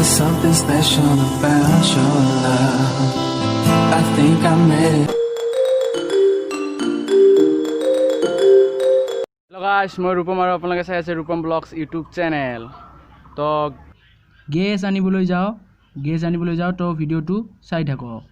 something special about your love. I think I'm ready. Hello guys, মই ৰূপম আৰু আপোনালোকে চাই আছে ৰূপম ব্লগছ ইউটিউব চেনেল। তো গেছ আনিবলৈ যাওঁ তো ভিডিঅ'টো চাই থাকক।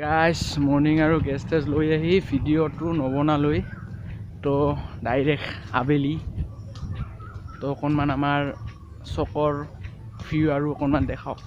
Guys, morning আৰু গেষ্ট টেজ লৈ আহি ভিডিঅ'টো নবনালৈ তো ডাইৰেক্ট আবেলি তো অকণমান আমাৰ চকৰ ভিউ আৰু অকণমান দেখাওক।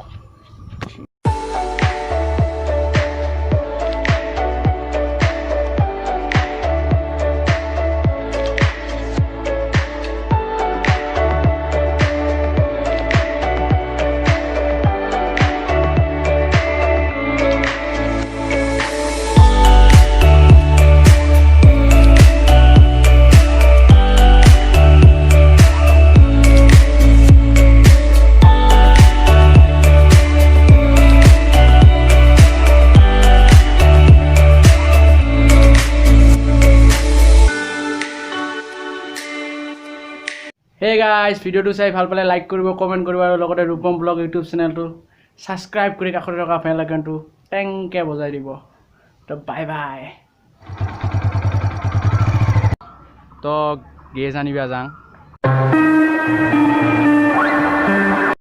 Hey guys, ভিডিঅ'টো চাই ভাল পালে লাইক কৰিব, কমেণ্ট কৰিব আৰু লগতে ৰূপম ব্লগ ইউটিউব চেনেলটো ছাবস্ক্ৰাইব কৰি কাষতে থকা বেল আইকনটো টেংকে বজাই দিব। তো বাই বাই। তো গেছ আনিবা যাওঁ।